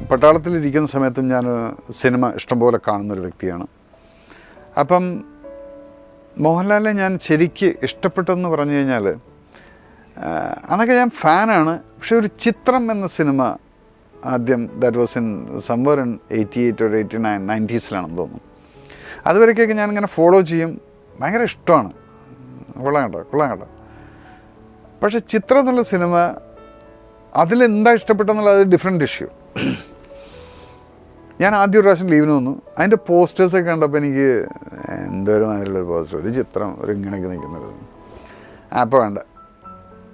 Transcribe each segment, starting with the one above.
പട്ടാളത്തിലിരിക്കുന്ന സമയത്തും ഞാൻ സിനിമ ഇഷ്ടംപോലെ കാണുന്നൊരു വ്യക്തിയാണ്. അപ്പം മോഹൻലാലിനെ ഞാൻ ശരിക്ക് ഇഷ്ടപ്പെട്ടെന്ന് പറഞ്ഞു കഴിഞ്ഞാൽ അന്നൊക്കെ ഞാൻ ഫാനാണ്. പക്ഷേ ഒരു ചിത്രം എന്ന സിനിമ ആദ്യം that was in സംവർ in 88 or 89 90s തോന്നുന്നു. അതുവരെയൊക്കെ ഞാനിങ്ങനെ ഫോളോ ചെയ്യും, ഭയങ്കര ഇഷ്ടമാണ്. കൊള്ളാം കേട്ടോ. പക്ഷേ ചിത്രം എന്നുള്ള സിനിമ അതിലെന്താ ഇഷ്ടപ്പെട്ടെന്നുള്ള അത് ഡിഫറെൻറ്റ് ഇഷ്യൂ. ഞാൻ ആദ്യം ഒരു പ്രാവശ്യം ലീവിന് വന്നു. അതിൻ്റെ പോസ്റ്റേഴ്സൊക്കെ കണ്ടപ്പോൾ എനിക്ക് എന്തോരം അതിലുള്ളൊരു പോസ്റ്റർ, ഒരു ചിത്രം ഒരു ഇങ്ങനെയൊക്കെ നിൽക്കുന്നത്. അപ്പോൾ വേണ്ട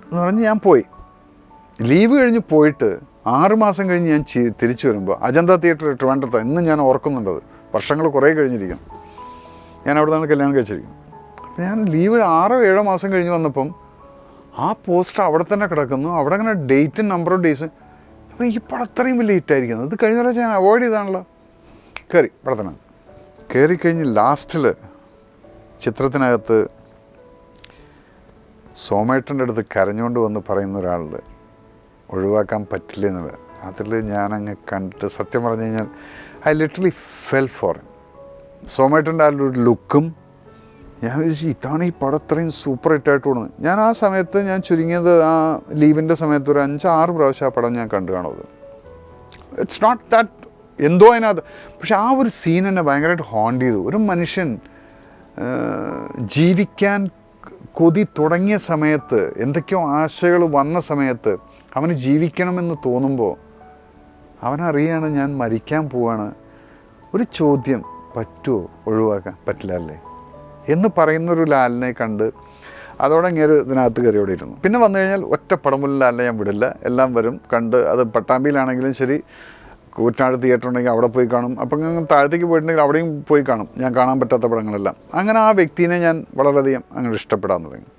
എന്ന് പറഞ്ഞ് ഞാൻ പോയി. ലീവ് കഴിഞ്ഞ് പോയിട്ട് 6 മാസം കഴിഞ്ഞ് ഞാൻ തിരിച്ചു വരുമ്പോൾ അജന്ത തിയേറ്റർ ട്രിവാൻഡ്രത്ത്, ഇന്ന് ഞാൻ ഓർക്കുന്നുണ്ടത്, വർഷങ്ങൾ കുറേ കഴിഞ്ഞിരിക്കും. ഞാൻ അവിടെ നിന്നാണ് കല്യാണം കഴിച്ചിരിക്കും. അപ്പോൾ ഞാൻ ലീവ് 6 or 7 മാസം കഴിഞ്ഞ് വന്നപ്പം ആ പോസ്റ്റർ അവിടെ തന്നെ കിടക്കുന്നു. അവിടെ അങ്ങനെ ഡേറ്റും നമ്പർ ഓഫ് ഡേയ്സ്. അപ്പോൾ ഈ പടം അത്രയും വലിയ ഹിറ്റായിരിക്കുന്നത്. ഇത് കഴിഞ്ഞ പ്രാവശ്യം ഞാൻ അവോയ്ഡ് ചെയ്താണല്ലോ. കയറി പടത്തിനകത്ത് കയറിക്കഴിഞ്ഞ് ലാസ്റ്റിൽ ചിത്രത്തിനകത്ത് സോമേട്ടൻ്റെ അടുത്ത് കരഞ്ഞുകൊണ്ട് വന്ന് പറയുന്ന ഒരാളുടെ ഒഴിവാക്കാൻ പറ്റില്ല എന്നുള്ളത്. അതിൽ ഞാനങ്ങ് കണ്ടിട്ട് സത്യം പറഞ്ഞു കഴിഞ്ഞാൽ I literally fell for him. സോമേട്ടൻ്റെ ആ ഒരു ലുക്കും ഞാൻ വിചാരിച്ചു ഇതാണ് ഈ പടം അത്രയും സൂപ്പർ ഹിറ്റായിട്ട് തോന്നുന്നത്. ഞാൻ ആ സമയത്ത് ഞാൻ ചുരുങ്ങിയത് ആ ലീവിൻ്റെ സമയത്ത് ഒരു 5-6 പ്രാവശ്യം ആ പടം ഞാൻ കണ്ടു കാണുന്നത്. ഇറ്റ്സ് നോട്ട് ദാറ്റ് എന്തോ അതിനകത്ത്, പക്ഷെ ആ ഒരു സീൻ എന്നെ ഭയങ്കരമായിട്ട് ഹോണ്ട് ചെയ്തു. ഒരു മനുഷ്യൻ ജീവിക്കാൻ കൊതി തുടങ്ങിയ സമയത്ത്, എന്തൊക്കെയോ ആശകൾ വന്ന സമയത്ത് അവന് ജീവിക്കണമെന്ന് തോന്നുമ്പോൾ അവനറിയാണ് ഞാൻ മരിക്കാൻ പോവാണ്. ഒരു ചോദ്യം, പറ്റുമോ ഒഴിവാക്കാൻ? പറ്റില്ല അല്ലേ എന്ന് പറയുന്നൊരു ലാലിനെ കണ്ട് അതോടെ ഇങ്ങനെ ഇതിനകത്ത് കയറിയോടെ ഇരുന്നു. പിന്നെ വന്നു കഴിഞ്ഞാൽ ഒറ്റ പടം പോലും ലാലിനെ ഞാൻ വിടില്ല. എല്ലാം വരും കണ്ട്. അത് പട്ടാമ്പിയിലാണെങ്കിലും ശരി, കൂറ്റനാട് തിയേറ്റർ ഉണ്ടെങ്കിൽ അവിടെ പോയി കാണും. അപ്പം താഴത്തേക്ക് പോയിട്ടുണ്ടെങ്കിൽ അവിടെയും പോയി കാണും, ഞാൻ കാണാൻ പറ്റാത്ത പടങ്ങളെല്ലാം. അങ്ങനെ ആ വ്യക്തിനെ ഞാൻ വളരെയധികം അങ്ങനെ ഇഷ്ടപ്പെടാൻ തുടങ്ങി.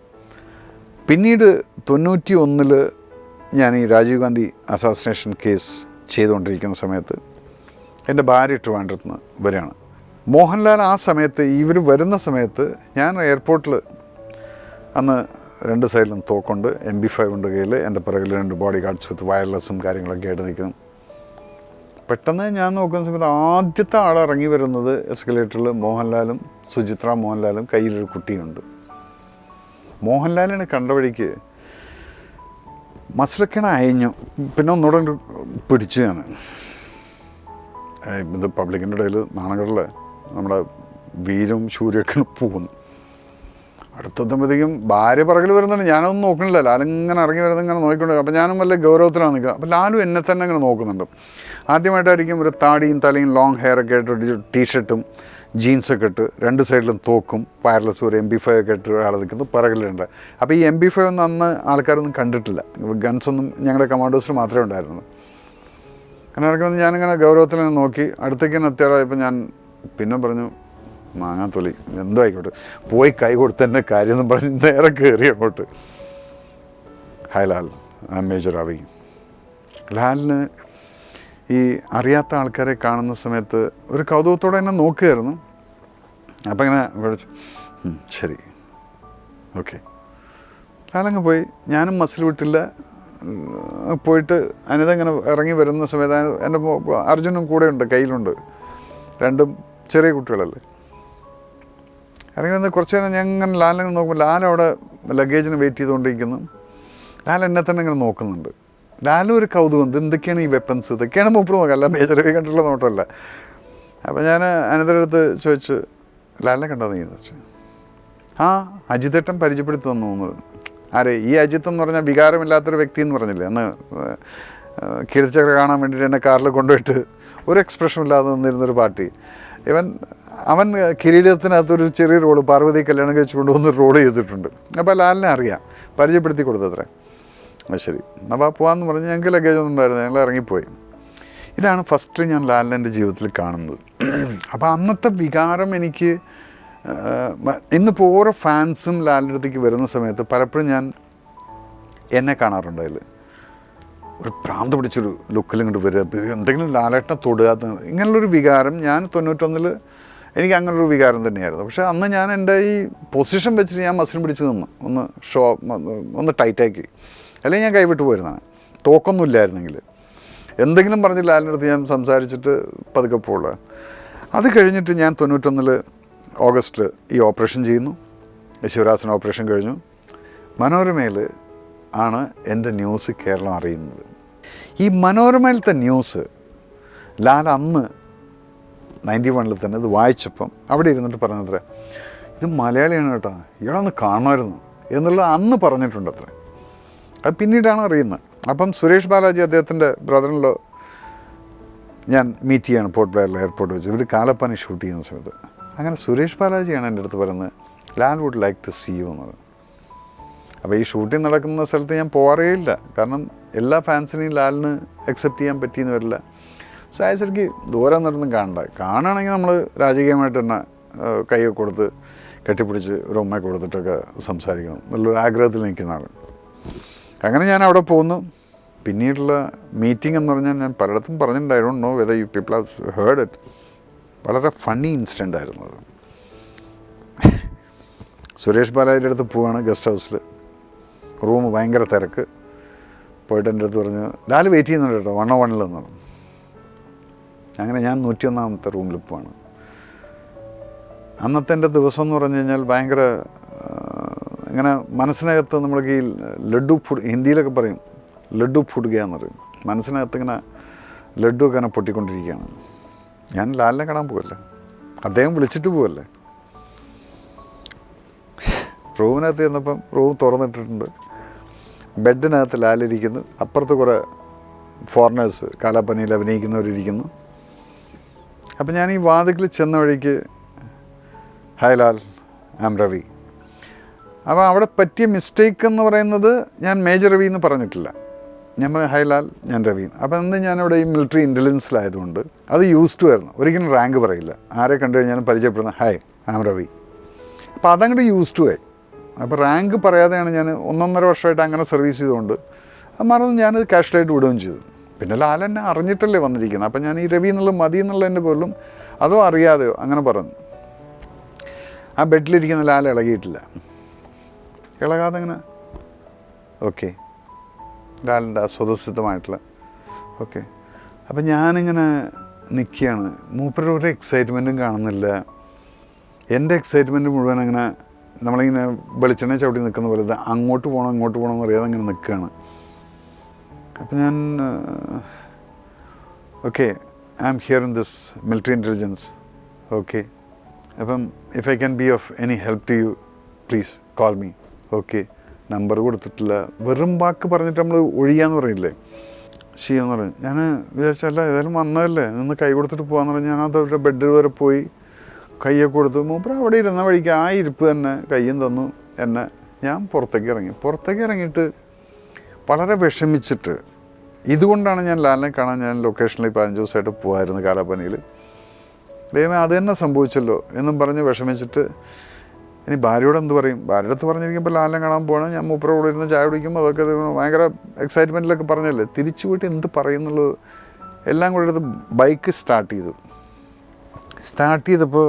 പിന്നീട് 91 ഞാൻ ഈ രാജീവ് ഗാന്ധി അസാസിനേഷൻ കേസ് ചെയ്തുകൊണ്ടിരിക്കുന്ന സമയത്ത് എൻ്റെ ഭാര്യ ട്രിവാൻഡ്രത്ത് നിന്ന് വരികയാണ്. മോഹൻലാൽ ആ സമയത്ത് ഇവർ വരുന്ന സമയത്ത് ഞാൻ എയർപോർട്ടിൽ അന്ന് 2 സൈഡിലും തോക്കുണ്ട്, MP5 ഉണ്ട് കയ്യിൽ, എൻ്റെ പിറകിൽ 2 ബോഡി ഗാർഡ്സ് വിത്ത് വയർലെസ്സും കാര്യങ്ങളൊക്കെ ആയിട്ട് നിൽക്കുന്നു. പെട്ടെന്ന് ഞാൻ നോക്കുന്ന സമയത്ത് ആദ്യത്തെ ആൾ ഇറങ്ങി വരുന്നത് എസ്കലേറ്ററിൽ മോഹൻലാലും സുചിത്ര മോഹൻലാലും കയ്യിലൊരു കുട്ടിയുണ്ട്. മോഹൻലാലിനെ കണ്ട വഴിക്ക് മസിലൊക്കെയാണ് അയഞ്ഞു. പിന്നെ ഒന്നുകൂടെ പിടിച്ചു ഞാൻ. ഇത് പബ്ലിക്കിൻ്റെ ഇടയിൽ നാണകളിൽ നമ്മുടെ വീരും ശൂര്യമൊക്കെ പോകുന്നു. അടുത്തെത്തുമ്പോഴത്തേക്കും ഭാര്യ പിറകിൽ വരുന്നുണ്ട്. ഞാനൊന്നും നോക്കണില്ല, ലാലിങ്ങനെ ഇറങ്ങി വരുന്നത് ഇങ്ങനെ നോക്കിക്കൊണ്ട്. അപ്പോൾ ഞാനും വല്ല ഗൗരവത്തിലാണ് നിൽക്കുക. അപ്പോൾ ലാലും എന്നെ തന്നെ ഇങ്ങനെ നോക്കുന്നുണ്ട്. ആദ്യമായിട്ടായിരിക്കും ഒരു താടിയും തലയും ലോങ് ഹെയറൊക്കെ ആയിട്ട് ഒരു ടീഷർട്ടും ജീൻസൊക്കെ ഇട്ട് 2 സൈഡിലും തോക്കും വയർലെസ് ഒരു MP5 ഒക്കെ ഇട്ട് ഒരാൾ നിൽക്കുന്നത് പിറകിലുണ്ട്. അപ്പോൾ ഈ MP5 ഒന്നും അന്ന് ആൾക്കാരൊന്നും കണ്ടിട്ടില്ല. ഗൺസൊന്നും ഞങ്ങളുടെ കമാൻഡോസിൽ മാത്രമേ ഉണ്ടായിരുന്നുള്ളൂ. അങ്ങനെ ഇറക്കുമ്പോൾ ഞാനിങ്ങനെ ഗൗരവത്തിൽ നോക്കി. അടുത്തേക്ക് തന്നെ എത്തിയാറായപ്പോൾ ഞാൻ പിന്നെ പറഞ്ഞു, മാങ്ങാത്തൊലി എന്തോ ആയിക്കോട്ടെ, പോയി കൈ കൊടുത്തന്നെ കാര്യമെന്ന് പറഞ്ഞ് നേരെ കയറി അങ്ങോട്ട്. Hi Lal, major Ravi. ലാലിന് ഈ അറിയാത്ത ആൾക്കാരെ കാണുന്ന സമയത്ത് ഒരു കൗതുകത്തോടെ എന്നെ നോക്കുകയായിരുന്നു. അപ്പം ഇങ്ങനെ വിളിച്ചു, ശരി ഓക്കെ. ലാലങ്ങ് പോയി. ഞാനും മസിൽ വിട്ടില്ല. പോയിട്ട് അനിത ഇങ്ങനെ ഇറങ്ങി വരുന്ന സമയത്ത് എൻ്റെ അർജുനും കൂടെ ഉണ്ട്, കയ്യിലുണ്ട്. 2 ചെറിയ കുട്ടികളല്ലേ. ഇറങ്ങി വന്ന് കുറച്ച് നേരം ഞാൻ ഇങ്ങനെ ലാലിനെ നോക്കുമ്പോൾ ലാലവിടെ ലഗേജിന് വെയിറ്റ് ചെയ്തുകൊണ്ടിരിക്കുന്നു. ലാൽ എന്നെ തന്നെ ഇങ്ങനെ നോക്കുന്നുണ്ട്. ലാലും ഒരു കൗതുകം, എന്തൊക്കെയാണ് ഈ വെപ്പൺസ്, ഇതൊക്കെയാണ് മൂപ്പർ നോക്കുക, അല്ല മേജർ രവി കണ്ടിട്ടുള്ള നോട്ടമല്ല. അപ്പോൾ ഞാൻ അനിതയുടെ അടുത്ത് ചോദിച്ചു, ലാലിനെ കണ്ടോ നീ എന്ന് വെച്ചു. ആ അജിത്തേട്ടൻ പരിചയപ്പെടുത്തി തന്നു തോന്നുന്നത്. ആരെ? ഈ അജിത്ത് എന്ന് പറഞ്ഞാൽ വികാരമില്ലാത്തൊരു വ്യക്തി എന്ന് പറഞ്ഞില്ലേ അന്ന്, കീർത്തിചക്ര കാണാൻ വേണ്ടിയിട്ട് എന്നെ കാറിൽ കൊണ്ടുപോയിട്ട് ഒരു എക്സ്പ്രഷൻ ഇല്ലാതെ നിന്നിരുന്നൊരു പാർട്ടി. അവൻ കിരീടത്തിനകത്തൊരു ചെറിയ റോള് പാർവതി കല്യാണം കഴിച്ച് കൊണ്ടുവന്ന് റോൾ ചെയ്തിട്ടുണ്ട്. അപ്പോൾ ലാലിനെ അറിയാം, പരിചയപ്പെടുത്തി കൊടുത്തത്രേ. അത് ശരി, അപ്പോൾ പോകാമെന്ന് പറഞ്ഞ് ഞങ്ങൾക്ക് ലഗേജ് ഒന്നും ഉണ്ടായിരുന്നു, ഞങ്ങൾ ഇറങ്ങിപ്പോയി. ഇതാണ് ഫസ്റ്റ് ഞാൻ ലാലിനെ എൻ്റെ ജീവിതത്തിൽ കാണുന്നത്. അപ്പോൾ അന്നത്തെ വികാരം എനിക്ക് ഇന്നിപ്പോൾ ഓരോ ഫാൻസും ലാലിൻ്റെ അടുത്തേക്ക് വരുന്ന സമയത്ത് പലപ്പോഴും ഞാൻ എന്നെ കാണാറുണ്ട്. അതിൽ ഒരു ഭ്രാന്ത് പിടിച്ചൊരു ലുക്കിൽ ഇങ്ങോട്ട് വരിക, എന്തെങ്കിലും ലാലേട്ടനെ തൊടുക, ഇങ്ങനെയുള്ളൊരു വികാരം ഞാൻ 91 എനിക്ക് അങ്ങനൊരു വികാരം തന്നെയായിരുന്നു. പക്ഷേ അന്ന് ഞാൻ എൻ്റെ ഈ പൊസിഷൻ വെച്ചിട്ട് ഞാൻ മസിൽ പിടിച്ച് നിന്ന് ഒന്ന് ടൈറ്റാക്കി, അല്ലെങ്കിൽ ഞാൻ കൈവിട്ട് പോയിരുന്നതാണ്. തോക്കൊന്നും ഇല്ലായിരുന്നെങ്കിൽ. എന്തെങ്കിലും പറഞ്ഞ് ലാലിൻ്റെ അടുത്ത് ഞാൻ സംസാരിച്ചിട്ട് പതുക്കെ പോകുക. അത് കഴിഞ്ഞിട്ട് ഞാൻ 91 ഓഗസ്റ്റിൽ ഈ ഓപ്പറേഷൻ ചെയ്യുന്നു. ശിവരാസൻ ഓപ്പറേഷൻ കഴിഞ്ഞു. മനോരമയിൽ ആണ് എൻ്റെ ന്യൂസ് കേരളം അറിയുന്നത്. ഈ മനോരമയിലത്തെ ന്യൂസ് ലാൽ അന്ന് 91 തന്നെ ഇത് വായിച്ചപ്പം അവിടെ ഇരുന്നിട്ട് പറഞ്ഞത്ര, ഇത് മലയാളിയാണ് കേട്ടോ, ഇയാളൊന്ന് കാണുമായിരുന്നു എന്നുള്ളത് അന്ന് പറഞ്ഞിട്ടുണ്ട് അത്ര. അത് പിന്നീടാണ് അറിയുന്നത്. അപ്പം സുരേഷ് ബാലാജി, അദ്ദേഹത്തിൻ്റെ ബ്രദറിലോ, ഞാൻ മീറ്റ് ചെയ്യാണ് പോർട്ട് ബ്ലെയറിൽ എയർപോർട്ട് വെച്ച്. ഇവർ കാലപ്പാനി ഷൂട്ട് ചെയ്യുന്ന സമയത്ത്. അങ്ങനെ സുരേഷ് ബാലാജിയാണ് എൻ്റെ അടുത്ത് പറയുന്നത്, Lal would like to see you എന്നത്. അപ്പോൾ ഈ ഷൂട്ടിംഗ് നടക്കുന്ന സ്ഥലത്ത് ഞാൻ പോകാറേ ഇല്ല. കാരണം എല്ലാ ഫാൻസിനെയും ലാലിന് അക്സെപ്റ്റ് ചെയ്യാൻ പറ്റിയെന്ന് വരില്ല. സോ ശരിക്ക് ദൂരം നടന്നും കാണണ്ട. കാണുകയാണെങ്കിൽ നമ്മൾ രാജകീയമായിട്ട് തന്നെ കൈയൊക്കെ കൊടുത്ത് കെട്ടിപ്പിടിച്ച് ഒരു ഉമ്മയൊക്കെ കൊടുത്തിട്ടൊക്കെ സംസാരിക്കണം എന്നുള്ളൊരു ആഗ്രഹത്തിൽ നിൽക്കുന്ന ആൾ. അങ്ങനെ ഞാൻ അവിടെ പോകുന്നു. പിന്നീടുള്ള മീറ്റിംഗ് എന്ന് പറഞ്ഞാൽ ഞാൻ പലയിടത്തും പറഞ്ഞിട്ടുണ്ട്. I don't no whether you people have heard it. വളരെ ഫണ്ണി ഇൻസിഡൻ്റ് ആയിരുന്നു അത്. സുരേഷ് ബാലാജിയുടെ അടുത്ത് പോവാണ് ഗസ്റ്റ് ഹൗസിൽ. റൂം ഭയങ്കര തിരക്ക്. പോയിട്ട് എൻ്റെ അടുത്ത് പറഞ്ഞു, ലാൽ വെയിറ്റ് ചെയ്യുന്നുണ്ട് കേട്ടോ 101 എന്ന് പറഞ്ഞു. അങ്ങനെ ഞാൻ 101ാമത്തെ റൂമിൽ പോവാണ്. അന്നത്തെ എൻ്റെ ദിവസം എന്ന് പറഞ്ഞു കഴിഞ്ഞാൽ ഭയങ്കര ഇങ്ങനെ മനസ്സിനകത്ത് നമ്മൾക്ക് ഈ ലഡ്ഡു ഫുഡ്, ഹിന്ദിയിലൊക്കെ പറയും ലഡ്ഡു ഫുഡുകയെന്ന് പറയും. മനസ്സിനകത്ത് ഇങ്ങനെ ലഡ്ഡു ഒക്കെ ഇങ്ങനെ പൊട്ടിക്കൊണ്ടിരിക്കുകയാണ്. ഞാൻ ലാലിനെ കാണാൻ പോവല്ലേ, അദ്ദേഹം വിളിച്ചിട്ട് പോവല്ലേ. റൂമിനകത്ത് ചെന്നപ്പം റൂം തുറന്നിട്ടിട്ടുണ്ട്. ബെഡിനകത്ത് ലാലിരിക്കുന്നു. അപ്പുറത്ത് കുറേ ഫോറിനേഴ്സ് കാലാപ്പനിയിൽ അഭിനയിക്കുന്നവരിയ്ക്കുന്നു. അപ്പം ഞാൻ ഈ വാതിക്കൽ ചെന്ന വഴിക്ക്, hi Lal, I am Ravi. അപ്പോൾ അവിടെ പറ്റിയ മിസ്റ്റേക്ക് എന്ന് പറയുന്നത്, ഞാൻ മേജർ രവി എന്ന് പറഞ്ഞിട്ടില്ല. ഞാൻ പറഞ്ഞു ഹായ് ലാൽ, ഞാൻ രവി. അപ്പോൾ അന്ന് ഞാനിവിടെ ഈ മിലിറ്ററി ഇൻ്റലിജൻസിലായതുകൊണ്ട് അത് യൂസ് ടു ആയിരുന്നു. ഒരിക്കലും റാങ്ക് പറയില്ല. ആരെ കണ്ടു കഴിഞ്ഞാലും പരിചയപ്പെടുന്ന ഹായ്, ഐ ആം രവി. അപ്പോൾ അതങ്ങോട്ട് യൂസ് ടു ആയി. അപ്പോൾ റാങ്ക് പറയാതെയാണ് ഞാൻ 1.5 വർഷമായിട്ട് അങ്ങനെ സർവീസ് ചെയ്തുകൊണ്ട് അത് മറന്ന് ഞാനത് കാഷ്വലായിട്ട് വിടുകയും ചെയ്തു. പിന്നെ ലാൽ എന്നെ അറിഞ്ഞിട്ടല്ലേ വന്നിരിക്കുന്നത്. അപ്പം ഞാൻ ഈ രവി എന്നുള്ള മതി എന്നുള്ളതിൻ്റെ പോലും അതോ അറിയാതെയോ അങ്ങനെ പറഞ്ഞു. ആ ബെഡിലിരിക്കുന്ന ലാൽ ഇളകിയിട്ടില്ല. ഇളകാതെ ഇങ്ങനെ ഓക്കെ, ലാലിൻ്റെ സ്വതസിദ്ധമായിട്ടുള്ള ഓക്കെ. അപ്പം ഞാനിങ്ങനെ നിൽക്കുകയാണ്. മൂപ്പരുടെ ഒരു എക്സൈറ്റ്മെൻറ്റും കാണുന്നില്ല. എൻ്റെ എക്സൈറ്റ്മെൻറ്റ് മുഴുവൻ അങ്ങനെ നമ്മളിങ്ങനെ വെളിച്ചെണ്ണ ചവിട്ടി നിൽക്കുന്ന പോലെ അങ്ങോട്ട് പോകണം ഇങ്ങോട്ട് പോകണം എന്നറിയാതെ അങ്ങനെ നിൽക്കുകയാണ്. അപ്പം ഞാൻ okay, I am here in this military intelligence. Okay, അപ്പം if I can be of any help to you please call me. Okay, number കൊടുത്തിട്ടില്ല. വെറും വാക്ക് പറഞ്ഞിട്ട് നമ്മൾ ഒഴിയാന്ന് പറയില്ലേ, ചെയ്യാന്ന് പറഞ്ഞു. ഞാൻ വിചാരിച്ചല്ല, ഏതായാലും വന്നതല്ലേ, നിന്ന് കൈ കൊടുത്തിട്ട് പോകാമെന്ന് പറഞ്ഞ് ഞാനത് അവരുടെ ബെഡ് വരെ പോയി കയ്യൊക്കെ കൊടുത്തു. മൂപ്പർ അവിടെ ഇരുന്ന വഴിക്ക് ആ ഇരിപ്പ് തന്നെ കയ്യും തന്നു എന്നെ. ഞാൻ പുറത്തേക്ക് ഇറങ്ങിയിട്ട് വളരെ വിഷമിച്ചിട്ട്, ഇതുകൊണ്ടാണ് ഞാൻ ലാലിനെ കാണാൻ ഞാൻ ലൊക്കേഷനിൽ 15 ദിവസമായിട്ട് പോകുമായിരുന്നു കാലാപ്പനിയിൽ. ദൈവമേ അത് തന്നെ സംഭവിച്ചല്ലോ എന്നും പറഞ്ഞ് വിഷമിച്ചിട്ട് ഇനി ഭാര്യയോട് എന്ത് പറയും. ഭാര്യയുടെ അടുത്ത് പറഞ്ഞിരിക്കുമ്പോൾ ലാലിനെ കാണാൻ പോകണം. ഞാൻ മൂപ്പരോട് ഇരുന്ന് ചായ കുടിക്കുമ്പോൾ അതൊക്കെ ഭയങ്കര എക്സൈറ്റ്മെൻറ്റിലൊക്കെ പറഞ്ഞല്ലേ, തിരിച്ചു പോയിട്ട് എന്ത് പറയുന്നുള്ളൂ എല്ലാം കൂടെ എടുത്ത് ബൈക്ക് സ്റ്റാർട്ട് ചെയ്തപ്പോൾ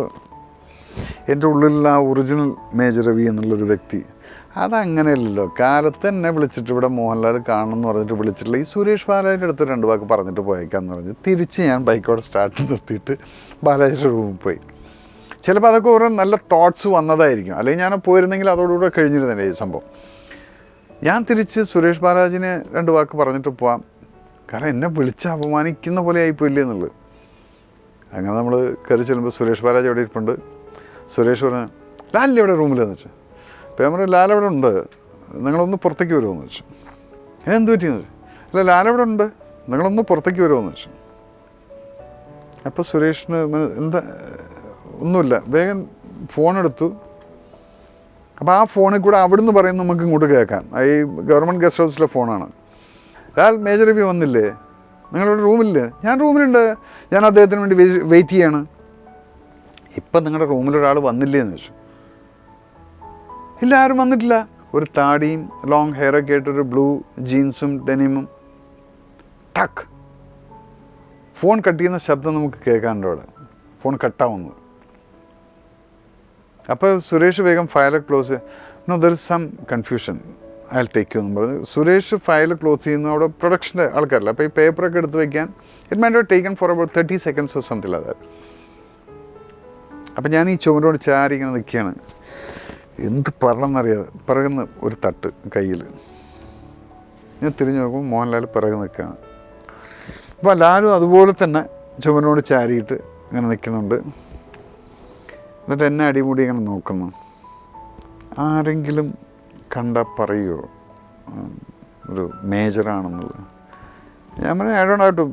എൻ്റെ ഉള്ളിലുള്ള ആ ഒറിജിനൽ മേജർ രവി എന്നുള്ളൊരു വ്യക്തി അതങ്ങനെയല്ലല്ലോ. കാലത്ത് എന്നെ വിളിച്ചിട്ട് ഇവിടെ മോഹൻലാൽ കാണണം എന്ന് പറഞ്ഞിട്ട് വിളിച്ചിട്ടില്ല. ഈ സുരേഷ് ബാലാജിയുടെ അടുത്ത് 2 വാക്ക് പറഞ്ഞിട്ട് പോയേക്കാന്ന് പറഞ്ഞ് തിരിച്ച് ഞാൻ ബൈക്കോടെ സ്റ്റാർട്ട് നിർത്തിയിട്ട് ബാലാജിയുടെ റൂമിൽ പോയി. ചിലപ്പോൾ അതൊക്കെ ഓരോ നല്ല തോട്ട്സ് വന്നതായിരിക്കും. അല്ലെങ്കിൽ ഞാൻ പോയിരുന്നെങ്കിൽ അതോടുകൂടെ കഴിഞ്ഞിരുന്നില്ല ഈ സംഭവം. ഞാൻ തിരിച്ച് സുരേഷ് ബാലാജിനെ 2 വാക്ക് പറഞ്ഞിട്ട് പോവാം, കാരണം എന്നെ വിളിച്ച് അപമാനിക്കുന്ന പോലെ ആയിപ്പോയില്ലേ എന്നുള്ളത്. അങ്ങനെ നമ്മൾ കയറി ചെല്ലുമ്പോൾ സുരേഷ് ബാലാജി അവിടെ ഇരിപ്പുണ്ട്. സുരേഷ് പറഞ്ഞു, ലാലിൻ്റെ ഇവിടെ റൂമിലെന്ന് വെച്ചു. അപ്പോൾ ഞാൻ പറഞ്ഞു, ലാൽ അവിടെ ഉണ്ട്, നിങ്ങളൊന്ന് പുറത്തേക്ക് വരുമോയെന്ന് വെച്ചു. എന്ത് പറ്റിയെന്ന് വെച്ചു. അല്ല, ലാൽ അവിടെ ഉണ്ട്, നിങ്ങളൊന്ന് പുറത്തേക്ക് വരുമോയെന്ന് വെച്ചു. അപ്പോൾ സുരേഷിന് എന്താ ഒന്നുമില്ല, വേഗം ഫോണെടുത്തു. അപ്പോൾ ആ ഫോണിൽ കൂടെ അവിടുന്ന് പറയുന്നത് നമുക്ക് ഇങ്ങോട്ട് കേൾക്കാം. ഈ ഗവൺമെൻറ് ഗസ്റ്റ് ഹൗസിലെ ഫോണാണ്. ലാൽ, മേജർ രവി വന്നില്ലേ, നിങ്ങളിവിടെ റൂമില്ലേ? ഞാൻ റൂമിലുണ്ട്, ഞാൻ അദ്ദേഹത്തിന് വേണ്ടി വെയിറ്റ് ചെയ്യാണ്. ഇപ്പം നിങ്ങളുടെ റൂമിലൊരാൾ വന്നില്ലേ എന്ന് വെച്ചു. ഇല്ല, ആരും വന്നിട്ടില്ല. ഒരു താടിയും ലോങ് ഹെയറൊക്കെ ആയിട്ടൊരു ബ്ലൂ ജീൻസും ഡെനിമും. ടക്ക്, ഫോൺ കട്ട് ചെയ്യുന്ന ശബ്ദം നമുക്ക് കേൾക്കാനുണ്ട് അവിടെ. ഫോൺ കട്ടാവുന്നു. അപ്പോൾ സുരേഷ് വേഗം file close. No, there is some confusion. അയാൾ ടേക്ക് എന്ന് പറഞ്ഞു. സുരേഷ് ഫയൽ ക്ലോസ് ചെയ്യുന്നു, അവിടെ പ്രൊഡക്ഷൻ്റെ ആൾക്കാരല്ല. അപ്പോൾ ഈ പേപ്പറൊക്കെ എടുത്ത് വയ്ക്കാൻ it might have taken for about 30 seconds or something like that. അപ്പം ഞാൻ ഈ ചുമരോട് ചാരി ഇങ്ങനെ നിൽക്കുകയാണ്. എന്ത് പറയണമെന്നറിയാതെ പിറകുന്ന ഒരു തട്ട് കയ്യിൽ. ഞാൻ തിരിഞ്ഞു നോക്കുമ്പോൾ മോഹൻലാൽ പിറകെ നിൽക്കുകയാണ്. അപ്പോൾ ലാലും അതുപോലെ തന്നെ ചുമരോട് ചാരിയിട്ട് ഇങ്ങനെ നിൽക്കുന്നുണ്ട്. എന്നിട്ട് എന്നെ അടിമുടി ഇങ്ങനെ നോക്കുന്നു. ആരെങ്കിലും കണ്ടാൽ പറയുമോ ഒരു മേജറാണെന്നുള്ളത്? ഞാൻ പറഞ്ഞു I don't have to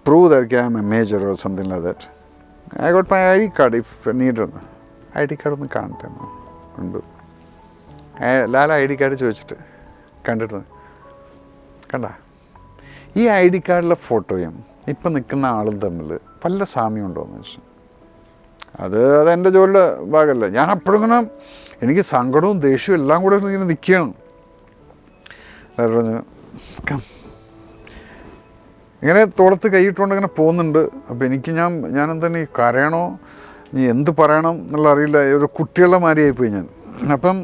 prove that I am a major or something like that. I got my ID card if needed. ID card ഒന്ന് കാണട്ടെ ഉണ്ട്. ലാല ID card ചോദിച്ചിട്ട് കണ്ടിട്ട് കണ്ട ഈ ID cardലെ ഫോട്ടോയും ഇപ്പം നിൽക്കുന്ന ആളും തമ്മിൽ വല്ല സാമ്യമുണ്ടോയെന്ന് ചോദിച്ചു. അതെൻ്റെ ജോലിയുടെ ഭാഗമല്ല. ഞാൻ അപ്പോഴും ഇങ്ങനെ എനിക്ക് സങ്കടവും ദേഷ്യവും എല്ലാം കൂടെ ഇങ്ങനെ നിൽക്കുകയാണ്. പറഞ്ഞു ഇങ്ങനെ തോളത്ത് കൈയിട്ടുകൊണ്ട് ഇങ്ങനെ പോകുന്നുണ്ട്. അപ്പോൾ എനിക്ക് ഞാനെന്താണ് കരയണോ നീ എന്ത് പറയണം എന്നുള്ള അറിയില്ല. ഒരു കുട്ടികളുടെ മാതിരിയായിപ്പോയി ഞാൻ. അപ്പം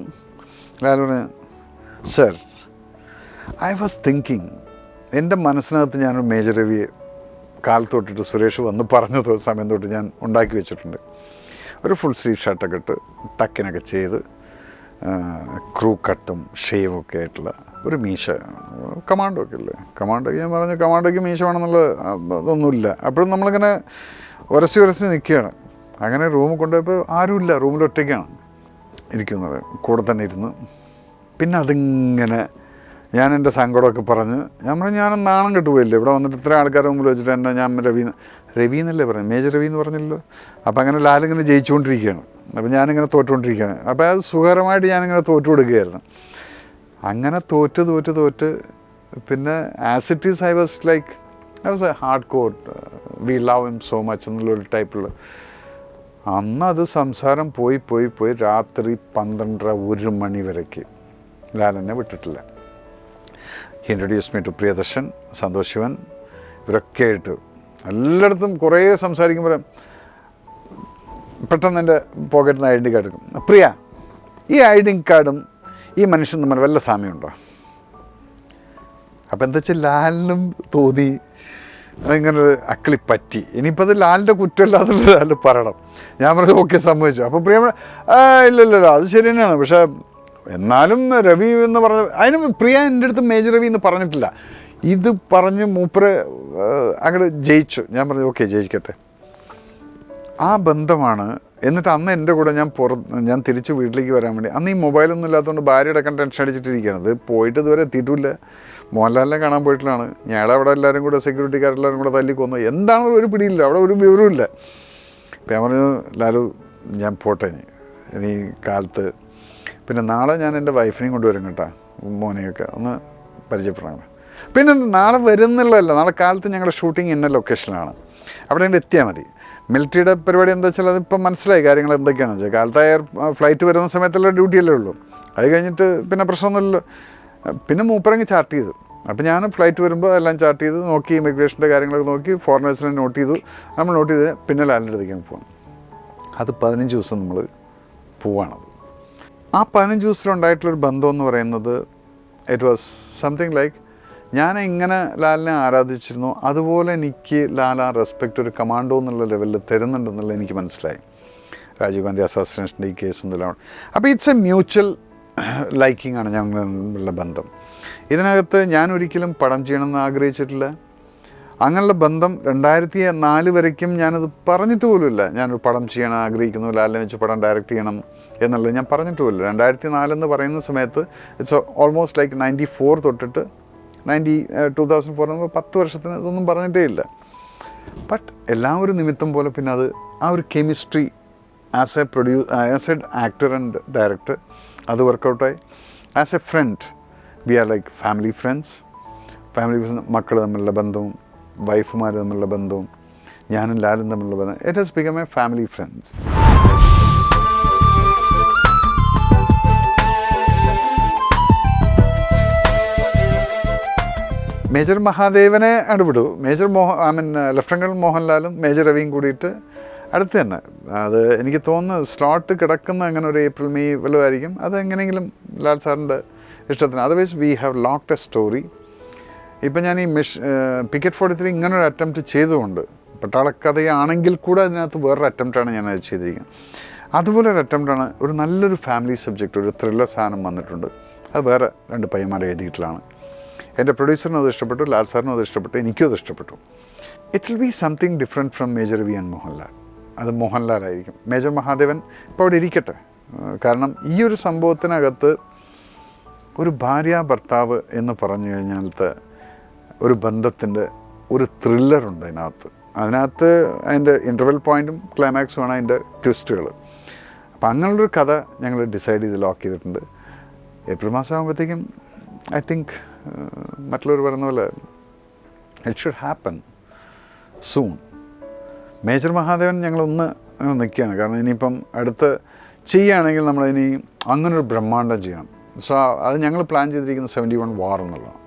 ലാൽ പറഞ്ഞു സർ ഐ വാസ് തിങ്കിങ്, എൻ്റെ മനസ്സിനകത്ത് ഞാനൊരു മേജർ രവിയെ കാലത്തൊട്ടിട്ട് സുരേഷ് വന്ന് പറഞ്ഞ സമയം തൊട്ട് ഞാൻ ഉണ്ടാക്കി വെച്ചിട്ടുണ്ട്. ഒരു ഫുൾ സ്ലീവ് ഷർട്ടൊക്കെ ഇട്ട് ടക്കിനൊക്കെ ചെയ്ത് ക്രൂ കട്ടും ഷേവൊക്കെ ആയിട്ടുള്ള ഒരു മീശ, കമാൻഡോ ഒക്കെ ഇല്ലേ, കമാൻഡോയ്ക്ക് ഞാൻ പറഞ്ഞു കമാൻഡോയ്ക്ക് മീശ വേണമെന്നുള്ള അതൊന്നുമില്ല. അപ്പോഴും നമ്മളിങ്ങനെ ഉരസി നിൽക്കുകയാണ്. അങ്ങനെ റൂമിൽ കൊണ്ടുപോയപ്പോൾ ആരുമില്ല, റൂമിൽ ഒറ്റയ്ക്കാണ് ഇരിക്കുന്നത്. കൂടെ തന്നെ ഇരുന്ന് പിന്നെ അതിങ്ങനെ ഞാൻ എൻ്റെ സങ്കടമൊക്കെ പറഞ്ഞ് ഞാൻ നാണം കെട്ടുപോയില്ലേ ഇവിടെ വന്നിട്ട് ഇത്ര ആൾക്കാരുടെ മുമ്പിൽ വെച്ചിട്ട് എന്നെ ഞാൻ രവി എന്നല്ലേ പറഞ്ഞു, മേജർ രവി എന്ന് പറഞ്ഞല്ലോ. അപ്പോൾ അങ്ങനെ ലാലിങ്ങനെ ജയിച്ചുകൊണ്ടിരിക്കുകയാണ്. അപ്പോൾ ഞാനിങ്ങനെ തോറ്റുകൊണ്ടിരിക്കുകയാണ്. അപ്പോൾ അത് സുഖകരമായിട്ട് ഞാനിങ്ങനെ തോറ്റു കൊടുക്കുകയായിരുന്നു. അങ്ങനെ തോറ്റ് പിന്നെ as it is I was A hard core we love him so much എന്നുള്ളൊരു ടൈപ്പുള്ള. അന്നത് സംസാരം പോയി രാത്രി 12:30-1 മണി വരയ്ക്ക് ലാലെന്നെ വിട്ടിട്ടില്ല. He introduce me to Priyadarshan, Santosh Sivan, ഇവരൊക്കെ ആയിട്ട് എല്ലായിടത്തും കുറേ സംസാരിക്കുമ്പോൾ പെട്ടെന്ന് എൻ്റെ പോക്കറ്റിൽ നിന്ന് ID കാർഡ് എടുക്കും. പ്രിയ, ഈ ID കാർഡും ഈ മനുഷ്യൻ തമ്മിൽ വല്ല സാമ്യമുണ്ടോ? അപ്പോൾ എന്താ വെച്ചാൽ ലാലിനും തോന്നി അതിങ്ങനെ ഒരു അക്കിളി പറ്റി. ഇനിയിപ്പോൾ അത് ലാലിൻ്റെ കുറ്റമില്ലാതെ ലാൽ പറയണം. ഞാൻ പറഞ്ഞു ഓക്കെ സമ്മതിച്ചു. അപ്പോൾ പ്രിയ ഇല്ലല്ലോ അത് ശരി തന്നെയാണ്, പക്ഷേ എന്നാലും രവി എന്ന് പറഞ്ഞ അതിന് പ്രിയ എൻ്റെ അടുത്ത് മേജർ രവി എന്ന് പറഞ്ഞിട്ടില്ല. ഇത് പറഞ്ഞ് മൂപ്പര് അങ്ങോട്ട് ജയിച്ചു. ഞാൻ പറഞ്ഞു ഓക്കെ ജയിക്കട്ടെ. ആ ബന്ധമാണ്. എന്നിട്ട് അന്ന് എൻ്റെ കൂടെ ഞാൻ തിരിച്ച് വീട്ടിലേക്ക് വരാൻ വേണ്ടി അന്ന് ഈ മൊബൈലൊന്നും ഇല്ലാത്തതുകൊണ്ട് ഭാര്യ അടക്കം ടെൻഷൻ അടിച്ചിട്ടിരിക്കുകയാണ്. ഇത് പോയിട്ട് ഇതുവരെ എത്തിയിട്ടില്ല. മോഹൻലാലിനെ കാണാൻ പോയിട്ടില്ലാണ്. ഞങ്ങളവിടെ എല്ലാവരും കൂടെ സെക്യൂരിറ്റിക്കാരെല്ലാവരും കൂടെ തല്ലിക്കൊന്നു. എന്താണെന്ന് ഒരു പിടിയില്ല, അവിടെ ഒരു വിവരമില്ല. അപ്പം ഞാൻ പറഞ്ഞു ലാലു ഞാൻ പോട്ടെ, ഇനി കാലത്ത് പിന്നെ നാളെ ഞാൻ എൻ്റെ വൈഫിനെയും കൊണ്ടുവരും കേട്ടോ, മോനെയൊക്കെ ഒന്ന് പരിചയപ്പെടണം. പിന്നെ നാളെ വരുന്നുള്ളതല്ല, നാളെ കാലത്ത് ഞങ്ങളുടെ ഷൂട്ടിങ് ഇന്ന ലൊക്കേഷനിലാണ്, അവിടെ കൊണ്ട് എത്തിയാൽ മതി. മിലിറ്ററിയുടെ പരിപാടി എന്താ വെച്ചാൽ അതിപ്പം മനസ്സിലായി കാര്യങ്ങൾ എന്തൊക്കെയാണെന്ന് വെച്ചാൽ. കാലത്ത് ഫ്ലൈറ്റ് വരുന്ന സമയത്തുള്ള ഡ്യൂട്ടിയല്ലേ ഉള്ളൂ. അത് കഴിഞ്ഞിട്ട് പിന്നെ പ്രശ്നമൊന്നുമില്ലല്ലോ. പിന്നെ മൂപ്പരങ്ങ് ചാർട്ട് ചെയ്തു. അപ്പോൾ ഞാൻ ഫ്ലൈറ്റ് വരുമ്പോൾ എല്ലാം ചാർട്ട് ചെയ്ത് നോക്കി, ഇമിഗ്രേഷൻ്റെ കാര്യങ്ങളൊക്കെ നോക്കി, ഫോറിനേഴ്സിനെ നോട്ട് ചെയ്തു. നമ്മൾ നോട്ട് ചെയ്ത് പിന്നെ ലാലിൻ്റെ അടുത്തേക്ക് പോകണം. അത് 15 ദിവസം നമ്മൾ പോവാണത്. ആ 15 ദിവസത്തിലുണ്ടായിട്ടുള്ളൊരു ബന്ധം എന്ന് പറയുന്നത് ഇറ്റ് വാസ് സംതിങ് ലൈക്ക് ഞാൻ എങ്ങനെ ലാലിനെ ആരാധിച്ചിരുന്നു അതുപോലെ എനിക്ക് ലാൽ ആ റെസ്പെക്റ്റ് ഒരു കമാൻഡോ എന്നുള്ള ലെവലിൽ തരുന്നുണ്ടെന്നുള്ളത് എനിക്ക് മനസ്സിലായി. രാജീവ് ഗാന്ധി അസാസിനേഷൻ്റെ ഈ കേസ് എന്തെല്ലാം. അപ്പോൾ ഇറ്റ്സ് എ മ്യൂച്വൽ ലൈക്കിംഗ് ആണ് ഞങ്ങളുള്ള ബന്ധം. ഇതിനകത്ത് ഞാൻ ഒരിക്കലും പടം ചെയ്യണമെന്ന് ആഗ്രഹിച്ചിട്ടില്ല. അങ്ങനെയുള്ള ബന്ധം 2004 വരയ്ക്കും ഞാനത് പറഞ്ഞിട്ട് പോലുമില്ല. ഞാനൊരു പടം ചെയ്യാൻ ആഗ്രഹിക്കുന്നു, ലാലിനെ വെച്ച് പടം ഡയറക്റ്റ് ചെയ്യണം എന്നുള്ളത് ഞാൻ പറഞ്ഞിട്ട് പോലില്ല. 2004 എന്ന് പറയുന്ന സമയത്ത് ഇറ്റ്സ് ഓൾമോസ്റ്റ് ലൈക്ക് 94 തൊട്ടിട്ട് 2004 എന്ന് 10 വർഷത്തിന് ഇതൊന്നും പറഞ്ഞിട്ടേ ഇല്ല. ബട്ട് എല്ലാം ഒരു നിമിത്തം പോലെ പിന്നെ അത് ആ ഒരു chemistry as a actor and director അത് വർക്കൗട്ടായി. As a friend we are like family friends. മക്കൾ തമ്മിലുള്ള ബന്ധവും വൈഫുമാർ തമ്മിലുള്ള ബന്ധവും ഞാനും ലാലും തമ്മിലുള്ള ബന്ധം it has become a family friends. Major മഹാദേവനെ അടുവിടൂ. ലെഫ്റ്റനൻ്റ് മോഹൻലാലും മേജർ രവിയും കൂടിയിട്ട് അടുത്ത് തന്നെ. അത് എനിക്ക് തോന്നുന്നു സ്ലോട്ട് കിടക്കുന്ന അങ്ങനെ ഒരു ഏപ്രിൽ മെയ് വല്ലതുമായിരിക്കും. അത് എങ്ങനെയെങ്കിലും ലാൽ സാറിൻ്റെ ഇഷ്ടത്തിന്. Otherwise we have locked A story. ഇപ്പം ഞാൻ ഈ പിക്കറ്റ് 43 ഇങ്ങനൊരു അറ്റംപ്റ്റ് ചെയ്തുകൊണ്ട് പട്ടാളക്കഥയാണെങ്കിൽ കൂടെ അതിനകത്ത് വേറൊരു അറ്റംപ്റ്റാണ് ഞാനത് ചെയ്തിരിക്കുന്നത്. അതുപോലെ ഒരു അറ്റംപ്റ്റാണ്. ഒരു നല്ലൊരു ഫാമിലി സബ്ജക്റ്റ്, ഒരു ത്രില്ലർ സാധനം വന്നിട്ടുണ്ട്. അത് വേറെ 2 പയ്യന്മാർ എഴുതിയിട്ടുള്ളതാണ്. എൻ്റെ പ്രൊഡ്യൂസറിനും അത് ഇഷ്ടപ്പെട്ടു, ലാൽ സാറിനും അത് ഇഷ്ടപ്പെട്ടു, എനിക്കും അത് ഇഷ്ടപ്പെട്ടു. It will be something different from major Ravi and Mohanlal. അത് മോഹൻലാലായിരിക്കും. മേജർ മഹാദേവൻ ഇപ്പോൾ അവിടെ ഇരിക്കട്ടെ. കാരണം ഈ ഒരു സംഭവത്തിനകത്ത് ഒരു ഭാര്യ ഭർത്താവ് എന്ന് പറഞ്ഞു കഴിഞ്ഞാലത്തെ ഒരു ബന്ധത്തിൻ്റെ ഒരു ത്രില്ലറുണ്ട് അതിനകത്ത് അതിൻ്റെ ഇൻ്റർവെൽ പോയിൻറ്റും ക്ലൈമാക്സുമാണ് അതിൻ്റെ ട്വിസ്റ്റുകൾ. അപ്പോൾ അങ്ങനെയുള്ളൊരു കഥ ഞങ്ങൾ ഡിസൈഡ് ചെയ്ത് ലോക്ക് ചെയ്തിട്ടുണ്ട്. ഏപ്രിൽ മാസം ആകുമ്പോഴത്തേക്കും ഐ തിങ്ക് മറ്റുള്ളവർ പറയുന്ന പോലെ it should happen soon. Major Mahadevan ഞങ്ങളൊന്ന് അങ്ങനെ നിൽക്കുകയാണ്. കാരണം ഇനിയിപ്പം അടുത്ത് ചെയ്യുകയാണെങ്കിൽ നമ്മളിനി അങ്ങനൊരു ബ്രഹ്മാണ്ഡം ചെയ്യണം. സോ അത് ഞങ്ങൾ പ്ലാൻ ചെയ്തിരിക്കുന്നത് 71 വാർ എന്നുള്ളതാണ്.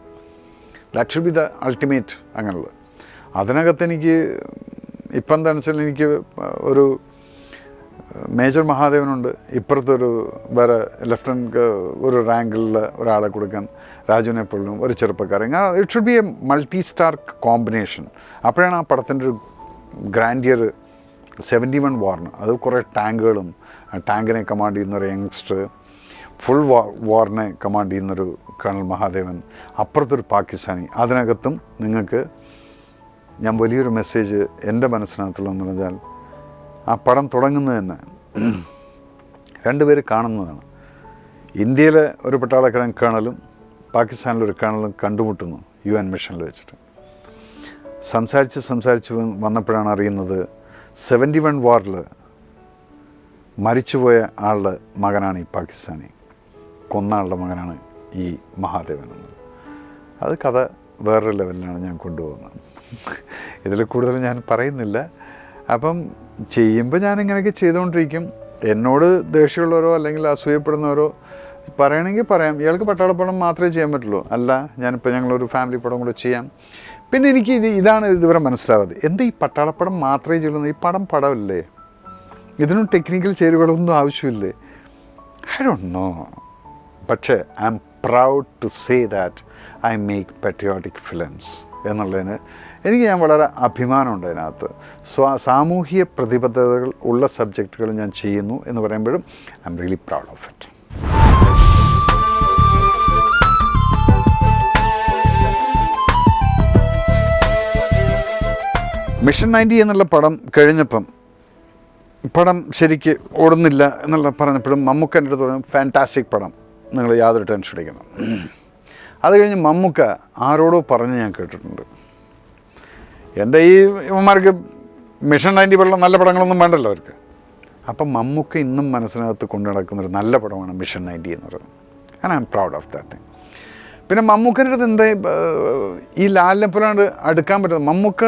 That should be the ultimate. അങ്ങനെയുള്ളത് അതിനകത്ത് എനിക്ക് ഇപ്പം എന്താണെന്ന് വെച്ചാൽ എനിക്ക് ഒരു മേജർ മഹാദേവനുണ്ട്, ഇപ്പുറത്തൊരു വേറെ ലെഫ്റ്റനൻറ്റ് ഒരു റാങ്കിലുള്ള ഒരാളെ കൊടുക്കാൻ രാജുവിനെ പോലും ഒരു ചെറുപ്പക്കാരൻ. It should be A multi star combination. അപ്പോഴാണ് ആ പടത്തിൻ്റെ ഒരു ഗ്രാൻഡിയർ 71 വാറിന്. അത് കുറേ ടാങ്കുകളും ടാങ്കിനെ കമാൻഡ് ചെയ്യുന്നൊരു യങ്സ്റ്റർ, ഫുൾ വാറിനെ കമാൻഡ് ചെയ്യുന്നൊരു കേണൽ മഹാദേവൻ, അപ്പുറത്തൊരു പാകിസ്ഥാനി. അതിനകത്തും നിങ്ങൾക്ക് ഞാൻ വലിയൊരു മെസ്സേജ് എൻ്റെ മനസ്സിനകത്തുള്ളതെന്ന് പറഞ്ഞാൽ ആ പടം തുടങ്ങുന്നത് തന്നെ 2 പേര് കാണുന്നതാണ്. ഇന്ത്യയിലെ ഒരു പട്ടാളക്കാരൻ കേണലും പാകിസ്ഥാനിലൊരു കേണലും കണ്ടുമുട്ടുന്നു UN മിഷനിൽ വെച്ചിട്ട്. സംസാരിച്ച് വന്നപ്പോഴാണ് അറിയുന്നത് 71 വാറിൽ മരിച്ചുപോയ ആളുടെ മകനാണ് ഈ പാകിസ്ഥാനി, കൊന്ന ആളുടെ മകനാണ് ഈ മഹാദേവൻ എന്നത്. അത് കഥ വേറൊരു ലെവലിലാണ് ഞാൻ കൊണ്ടുപോകുന്നത്. ഇതിൽ കൂടുതൽ ഞാൻ പറയുന്നില്ല. അപ്പം ചെയ്യുമ്പോൾ ഞാനിങ്ങനെയൊക്കെ ചെയ്തുകൊണ്ടിരിക്കും. എന്നോട് ദേഷ്യമുള്ളവരോ അല്ലെങ്കിൽ അസൂയപ്പെടുന്നവരോ പറയണമെങ്കിൽ പറയാം, ഇയാൾക്ക് പട്ടാളപ്പടം മാത്രമേ ചെയ്യാൻ പറ്റുള്ളൂ. അല്ല, ഞാനിപ്പോൾ ഞങ്ങളൊരു ഫാമിലി പടം കൂടെ ചെയ്യാം. പിന്നെ എനിക്ക് ഇതാണ് ഇതുവരെ മനസ്സിലാവാതെ, എന്താ ഈ പട്ടാളപ്പടം മാത്രമേ ചെയ്യുള്ളൂ? ഈ പടമല്ലേ, ഇതിനും ടെക്നിക്കൽ ചേരുവകളൊന്നും ആവശ്യമില്ലേ? I don't know. പക്ഷേ I am proud to say that I make patriotic films എന്നുള്ളതിന് ഞാൻ വളരെ അഭിമാനമുണ്ട്. അതിനകത്ത് സാമൂഹിക പ്രതിബദ്ധതകൾ ഉള്ള സബ്ജക്റ്റുകൾ ഞാൻ ചെയ്യുന്നു എന്ന് പറയുമ്പോഴും I am really proud of it. Mission 90 എന്നുള്ള പടം കഴിഞ്ഞപ്പം പടം ശരിക്ക് ഓടുന്നില്ല എന്നുള്ള പറഞ്ഞപ്പോഴും മമ്മൂക്ക എൻ്റെ അടുത്ത് പറഞ്ഞു, ഫാൻറ്റാസ്റ്റിക് പടം, നിങ്ങൾ യാതൊരു ടെൻഷൻ അടിക്കണം. അത് കഴിഞ്ഞ് മമ്മൂക്ക ആരോടോ പറഞ്ഞ് ഞാൻ കേട്ടിട്ടുണ്ട്, എൻ്റെ ഈ ഇവന്മാർക്ക് മിഷൻ 90 പോലുള്ള നല്ല പടങ്ങളൊന്നും വേണ്ടല്ലോ അവർക്ക്. അപ്പം മമ്മൂക്ക ഇന്നും മനസ്സിനകത്ത് കൊണ്ടു നടക്കുന്നൊരു നല്ല പടമാണ് മിഷൻ 90 എന്ന് പറയുന്നത്. And I am proud of that thing. പിന്നെ മമ്മൂക്കൻ്റെ അടുത്ത് എന്താ ഈ ലാലിനെ പോലാണ്ട് അടുക്കാൻ പറ്റുന്നത്? മമ്മൂക്ക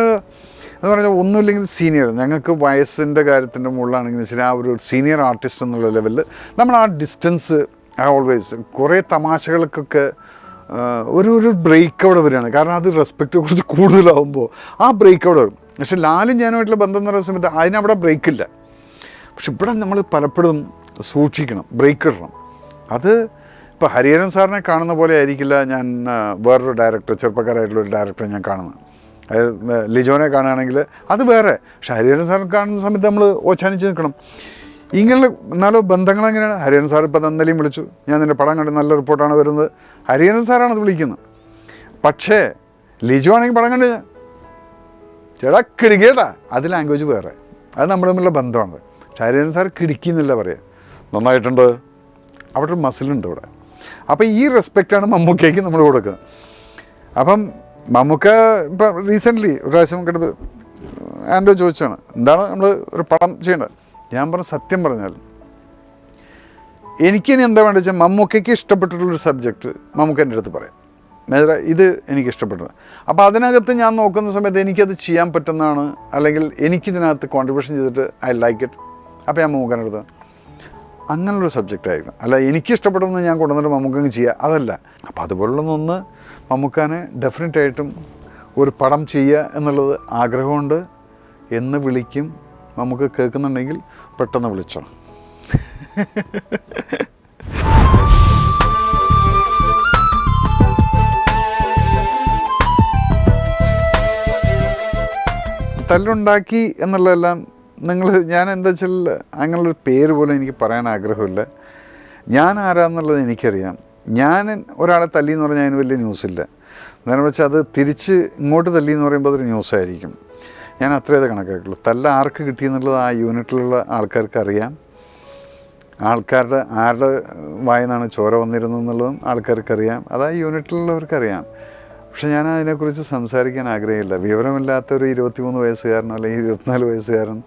എന്ന് പറഞ്ഞാൽ ഒന്നുമില്ലെങ്കിൽ സീനിയർ, ഞങ്ങൾക്ക് വയസ്സിൻ്റെ കാര്യത്തിൻ്റെ മുകളിലാണെങ്കിലും ശരി, ആ ഒരു സീനിയർ ആർട്ടിസ്റ്റ് എന്നുള്ള ലെവലിൽ നമ്മൾ ആ ഡിസ്റ്റൻസ് ഓൾവേസ് കുറേ തമാശകൾക്കൊക്കെ ഒരു ബ്രേക്ക് അവിടെ വരികയാണ്. കാരണം അത് റെസ്പെക്റ്റ് കുറച്ച് കൂടുതലാവുമ്പോൾ ആ ബ്രേക്ക് അവിടെ വരും. പക്ഷെ ലാലും ഞാനുമായിട്ടുള്ള ബന്ധം എന്ന് പറയുന്ന സമയത്ത് അതിനവിടെ ബ്രേക്കില്ല. പക്ഷെ ഇവിടെ നമ്മൾ പലപ്പോഴും സൂക്ഷിക്കണം, ബ്രേക്ക് ഇടണം. അത് ഇപ്പോൾ ഹരിഹരൻ സാറിനെ കാണുന്ന പോലെ ആയിരിക്കില്ല ഞാൻ വേറൊരു ഡയറക്ടർ, ചെറുപ്പക്കാരായിട്ടുള്ളൊരു ഡയറക്ടറെ ഞാൻ കാണുന്നത്. ലിജോനെ കാണുകയാണെങ്കിൽ അത് വേറെ. പക്ഷെ ഹരിഹരൻ സാറിനെ കാണുന്ന സമയത്ത് നമ്മൾ ഓച്ചാനിച്ച് നിൽക്കണം. ഇങ്ങനെ എന്നാലോ ബന്ധങ്ങൾ എങ്ങനെയാണ്? ഹരിഹരൻ സാർ ഇപ്പോൾ ഇന്നലെയും വിളിച്ചു, ഞാൻ നിൻ്റെ പടം കണ്ട് നല്ല റിപ്പോർട്ടാണ് വരുന്നത്, ഹരിഹരൻ സാറാണ് അത് വിളിക്കുന്നത്. പക്ഷേ ലിജോ ആണെങ്കിൽ പടം കണ്ട് ചേട്ടാ കിടുകേട്ടാ, അത് ലാംഗ്വേജ് വേറെ, അത് നമ്മുടെ തമ്മിലുള്ള ബന്ധമാണ്. പക്ഷെ ഹരിഹരൻ സാർ കിടുക്കിയെന്നല്ല പറയുക, നന്നായിട്ടുണ്ട്, അവിടെ ഒരു മസിലുണ്ട് ഇവിടെ. അപ്പം ഈ റെസ്പെക്റ്റാണ് മമ്മൂക്കയ്ക്ക് നമ്മൾ കൊടുക്കുന്നത്. അപ്പം മമ്മൂക്ക ഇപ്പം റീസെൻ്റ്ലി ഒരു പ്രാവശ്യം കണ്ടത് ആൻഡോ ചോദിച്ചാണ്, എന്താണ് നമ്മൾ ഒരു പടം ചെയ്യേണ്ടത്? ഞാൻ പറഞ്ഞ സത്യം പറഞ്ഞാൽ എനിക്കിനി എന്താ വേണ്ടത് വെച്ചാൽ മമ്മൂക്കയ്ക്ക് ഇഷ്ടപ്പെട്ടിട്ടുള്ളൊരു സബ്ജക്റ്റ് മമ്മൂക്ക എൻ്റെ അടുത്ത് പറയാം, മേജർ ഇത് എനിക്കിഷ്ടപ്പെട്ടത്. അപ്പോൾ അതിനകത്ത് ഞാൻ നോക്കുന്ന സമയത്ത് എനിക്കത് ചെയ്യാൻ പറ്റുന്നതാണ്, അല്ലെങ്കിൽ എനിക്കിതിനകത്ത് കോൺട്രിബ്യൂഷൻ ചെയ്തിട്ട് ഐ ലൈക്ക് ഇറ്റ്, അപ്പോൾ ഞാൻ മമ്മൂക്കൻ്റെ അടുത്ത് അങ്ങനെയുള്ളൊരു സബ്ജക്റ്റ് ആയിരിക്കണം. അല്ല എനിക്കിഷ്ടപ്പെടുന്നത് ഞാൻ കൊണ്ടുവന്നിട്ട് മമ്മൂക്കങ്ങ് ചെയ്യുക, അതല്ല. അപ്പോൾ അതുപോലുള്ളതൊന്ന് മമ്മൂക്കാനെ ഡെഫിനറ്റായിട്ടും ഒരു പടം ചെയ്യുക എന്നുള്ളത് ആഗ്രഹമുണ്ട്. എന്ന് വിളിക്കും, നമുക്ക് കേൾക്കുന്നുണ്ടെങ്കിൽ പെട്ടെന്ന് വിളിച്ചോ. തല്ലുണ്ടാക്കി എന്നുള്ളതെല്ലാം ഞാൻ എന്താ വെച്ചാൽ അങ്ങനെയുള്ളൊരു പേര് പോലും എനിക്ക് പറയാൻ ആഗ്രഹമില്ല. ഞാൻ ആരാന്നുള്ളത് എനിക്കറിയാം. ഞാൻ ഒരാളെ തല്ലി എന്ന് പറഞ്ഞാൽ അതിന് വലിയ ന്യൂസില്ല. നേരെ വെച്ചാൽ അത് തിരിച്ച് ഇങ്ങോട്ട് തല്ലി എന്ന് പറയുമ്പോൾ അതൊരു ന്യൂസായിരിക്കും. ഞാൻ അത്രയേ കണക്കാക്കുള്ളൂ. തല്ല ആർക്ക് കിട്ടിയെന്നുള്ളത് ആ യൂണിറ്റിലുള്ള ആൾക്കാർക്ക് അറിയാം. ആരുടെ വായിന്നാണ് ചോര വന്നിരുന്നതെന്നുള്ളതും ആൾക്കാർക്കറിയാം. അത് ആ യൂണിറ്റിലുള്ളവർക്കറിയാം. പക്ഷെ ഞാൻ അതിനെക്കുറിച്ച് സംസാരിക്കാൻ ആഗ്രഹമില്ല. വിവരമില്ലാത്ത ഒരു 23 വയസ്സുകാരനോ അല്ലെങ്കിൽ 24 വയസ്സുകാരൻ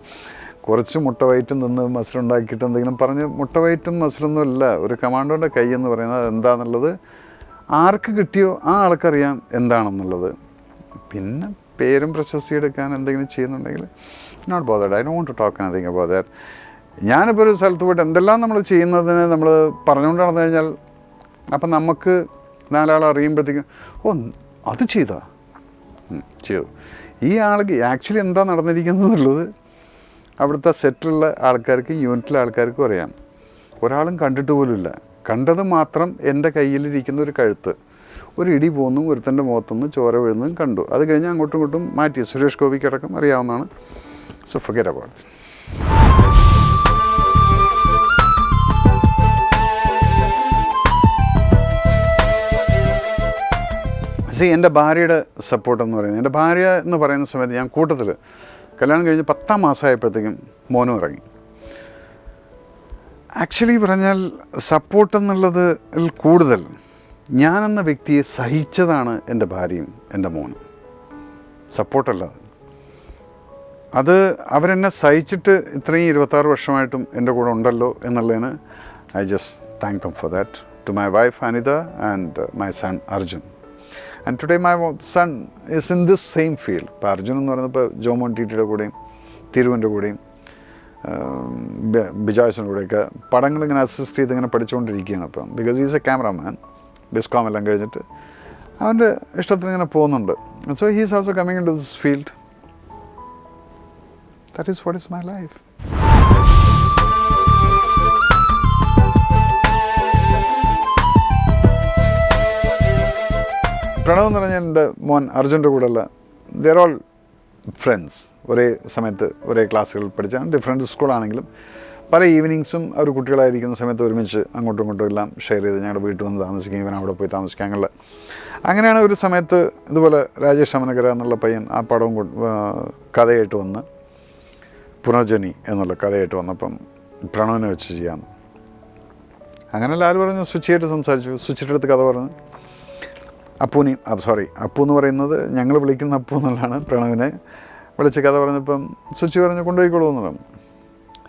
കുറച്ച് മുട്ട വയറ്റും നിന്ന് മസിലുണ്ടാക്കിയിട്ട് എന്തെങ്കിലും പറഞ്ഞ് മുട്ട വയറ്റും മസിലൊന്നും അല്ല. ഒരു കമാൻഡോൻ്റെ കൈ എന്ന് പറയുന്നത് എന്താണെന്നുള്ളത് ആർക്ക് കിട്ടിയോ ആ ആൾക്കറിയാം എന്താണെന്നുള്ളത്. പിന്നെ പേരും പ്രശസ്തി എടുക്കാൻ എന്തെങ്കിലും ചെയ്യുന്നുണ്ടെങ്കിൽ not bothered. I don't want to talk anything about that. ഞാനിപ്പോൾ ഒരു സ്ഥലത്ത് പോയിട്ട് എന്തെല്ലാം നമ്മൾ ചെയ്യുന്നതിന് നമ്മൾ പറഞ്ഞുകൊണ്ട് നടന്നു കഴിഞ്ഞാൽ അപ്പം നമുക്ക് 4 ആൾ അറിയുമ്പോഴത്തേക്കും ഓ അത് ചെയ്തു. ഈ ആൾക്ക് ആക്ച്വലി എന്താ നടന്നിരിക്കുന്നതെന്നുള്ളത് അവിടുത്തെ സെറ്റിലുള്ള ആൾക്കാർക്ക് യൂണിറ്റിലെ ആൾക്കാർക്കും അറിയാം. ഒരാളും കണ്ടിട്ട് പോലുമില്ല. കണ്ടത് മാത്രം എൻ്റെ കയ്യിലിരിക്കുന്ന ഒരു കഴുത്ത്, ഒരു ഇടി പോകുന്നു, ഒരുത്തൻ്റെ മുഖത്തുനിന്ന് ചോര വീഴുന്നതും കണ്ടു. അത് കഴിഞ്ഞ് അങ്ങോട്ടും ഇങ്ങോട്ടും മാറ്റി. സുരേഷ് ഗോപിക്കടക്കം അറിയാവുന്നതാണ്. So forget about it. എൻ്റെ ഭാര്യയുടെ സപ്പോർട്ടെന്ന് പറയുന്നത്, എൻ്റെ ഭാര്യ എന്ന് പറയുന്ന സമയത്ത് ഞാൻ കൂട്ടത്തിൽ കല്യാണം കഴിഞ്ഞ് 10ാം മാസമായപ്പോഴത്തേക്കും മോനും ഇറങ്ങി. ആക്ച്വലി പറഞ്ഞാൽ സപ്പോർട്ടെന്നുള്ളതിൽ കൂടുതൽ ഞാനെന്ന വ്യക്തിയെ സഹിച്ചതാണ് എൻ്റെ ഭാര്യയും എൻ്റെ മോനും. സപ്പോർട്ടല്ല അത്. അവരെന്നെ സഹിച്ചിട്ട് ഇത്രയും 26 വർഷമായിട്ടും എൻ്റെ കൂടെ ഉണ്ടല്ലോ എന്നുള്ളതിന് I just thank them for that. To my wife Anitha and my son Arjun. And today my son is in this same field. ഇപ്പോൾ അർജുൻ എന്ന് പറയുന്നത് ഇപ്പോൾ ജോമോൻ ടിയുടെ കൂടെയും തിരുവിൻ്റെ കൂടെയും ബിജാസിൻ്റെ കൂടെയൊക്കെ പടങ്ങളിങ്ങനെ അസിസ്റ്റ് ചെയ്ത് ഇങ്ങനെ പഠിച്ചുകൊണ്ടിരിക്കുകയാണ് ഇപ്പം. Because is a cameraman. ബിസ്കോം എല്ലാം കഴിഞ്ഞിട്ട് അവൻ്റെ ഇഷ്ടത്തിന് ഇങ്ങനെ പോകുന്നുണ്ട്. So he's also coming in to this field. That is what is my life. Pranav എന്ന് പറഞ്ഞാൽ എൻ്റെ മോൻ അർജുൻ്റെ കൂടെയുള്ള ദർ ഓൾ ഫ്രണ്ട്സ്. ഒരേ സമയത്ത് ഒരേ ക്ലാസ്സുകളിൽ പഠിച്ചാണ്. ഡിഫറെൻറ്റ് സ്കൂളാണെങ്കിലും പല ഈവനിങ്സും അവർ കുട്ടികളായിരിക്കുന്ന സമയത്ത് ഒരുമിച്ച് അങ്ങോട്ടും ഇങ്ങോട്ടും എല്ലാം ഷെയർ ചെയ്ത് ഞങ്ങളുടെ വീട്ടിൽ വന്ന് താമസിക്കും, ഇവൻ അവിടെ പോയി താമസിക്കുക. അങ്ങനെയാണ് ഒരു സമയത്ത് ഇതുപോലെ രാജേഷ് അമനകര എന്നുള്ള പയ്യൻ ആ പടവും കഥയായിട്ട് വന്ന് പുനർജനി എന്നുള്ള കഥയായിട്ട് വന്നപ്പം പ്രണവിനെ വെച്ച് ചെയ്യാം. അങ്ങനെ ലാൽ പറഞ്ഞു സുച്ചിയായിട്ട് സംസാരിച്ചു. സുച്ചിയുടെ അടുത്ത് കഥ പറഞ്ഞു. അപ്പു എന്ന് പറയുന്നത് ഞങ്ങൾ വിളിക്കുന്ന അപ്പു എന്നുള്ളതാണ്. പ്രണവിനെ വിളിച്ച് കഥ പറഞ്ഞപ്പം സുച്ചി പറഞ്ഞു കൊണ്ടുപോയിക്കോളൂ എന്നുള്ളത്.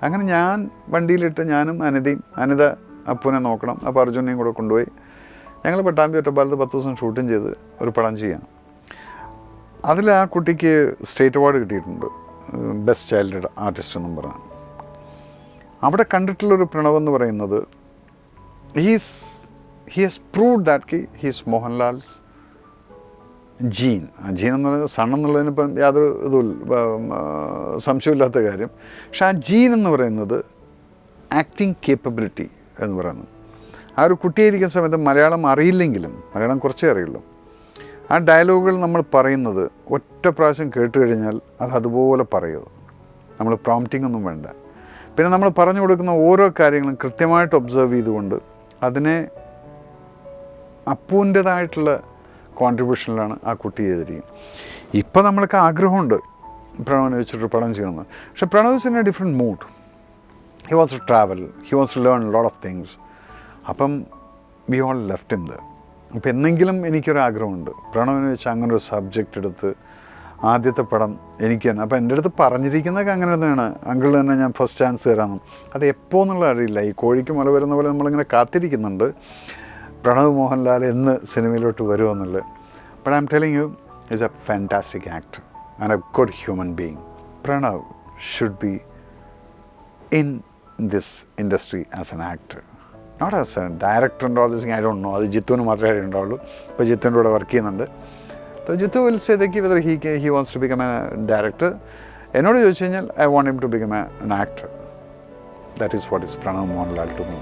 അങ്ങനെ ഞാൻ വണ്ടിയിലിട്ട് ഞാനും അനിത അപ്പുവിനെ നോക്കണം. അപ്പോൾ അർജുനെയും കൂടെ കൊണ്ടുപോയി ഞങ്ങൾ പട്ടാമ്പി ഒറ്റപ്പാലത്ത് 10 ദിവസം ഷൂട്ടും ചെയ്ത് ഒരു പടം ചെയ്യാം. അതിൽ ആ കുട്ടിക്ക് സ്റ്റേറ്റ് അവാർഡ് കിട്ടിയിട്ടുണ്ട്, ബെസ്റ്റ് ചൈൽഡ് ആർട്ടിസ്റ്റ് എന്നും പറഞ്ഞാൽ. അവിടെ കണ്ടിട്ടുള്ളൊരു പ്രണവെന്ന് പറയുന്നത് he has proved that he is Mohanlal's gene എന്ന് പറയുന്നത് സൺ എന്നുള്ളതിനിപ്പം യാതൊരു സംശയമില്ലാത്ത കാര്യം. പക്ഷെ ആ ജീൻ എന്ന് പറയുന്നത് ആക്ടിങ് കേപ്പബിലിറ്റി എന്ന് പറയുന്നത്. ആ ഒരു കുട്ടിയായിരിക്കുന്ന സമയത്ത് മലയാളം അറിയില്ലെങ്കിലും, മലയാളം കുറച്ചേ അറിയുള്ളൂ, ആ ഡയലോഗുകൾ നമ്മൾ പറയുന്നത് ഒറ്റ പ്രാവശ്യം കേട്ട് കഴിഞ്ഞാൽ അത് അതുപോലെ പറയുമോ. നമ്മൾ പ്രോംപ്റ്റിംഗ് ഒന്നും വേണ്ട. പിന്നെ നമ്മൾ പറഞ്ഞു കൊടുക്കുന്ന ഓരോ കാര്യങ്ങളും കൃത്യമായിട്ട് ഒബ്സർവ് ചെയ്തുകൊണ്ട് അതിനെ അപ്പൂൻ്റേതായിട്ടുള്ള കോൺട്രിബ്യൂഷനിലാണ് ആ കുട്ടി ചെയ്തിരിക്കുന്നത്. ഇപ്പം നമ്മൾക്ക് ആഗ്രഹമുണ്ട് പ്രണവിനെ വെച്ചിട്ട് പടം ചെയ്യണമെന്ന്. പക്ഷേ Pranav is in a different mood. He wants to travel, he wants to learn lot of things. അപ്പം we all left in the. അപ്പം എന്നെങ്കിലും എനിക്കൊരാഗ്രഹമുണ്ട് പ്രണവിനെ വെച്ച് അങ്ങനെ ഒരു സബ്ജക്റ്റ് എടുത്ത് ആദ്യത്തെ പടം എനിക്ക് തന്നെ. അപ്പോൾ എൻ്റെ അടുത്ത് പറഞ്ഞിരിക്കുന്നതൊക്കെ അങ്ങനെ തന്നെയാണ്, അങ്കിൾ തന്നെ ഞാൻ ഫസ്റ്റ് ചാൻസ് തരാമെന്നും. അത് എപ്പോൾ എന്നുള്ള അറിയില്ല. ഈ കോഴിക്ക് മുല വരുന്ന പോലെ നമ്മളിങ്ങനെ കാത്തിരിക്കുന്നുണ്ട് പ്രണവ് മോഹൻലാൽ എന്ന് സിനിമയിലോട്ട് വരുമെന്നുള്ളത്. But I am telling you is a fantastic actor and a good human being. Pranav should be in this industry as an actor, not as a director and all this. I don't know, അത് ജിത്തുവിന് മാത്രമേ ഉണ്ടാവുള്ളൂ. ഇപ്പോൾ ജിത്തുവിൻ്റെ കൂടെ work ചെയ്യുന്നുണ്ട്. So Jittu will say that whether he wants to become a director. എന്നോട് ചോദിച്ചു കഴിഞ്ഞാൽ I want him to become an actor. That is what is Pranav Mohanlal to me.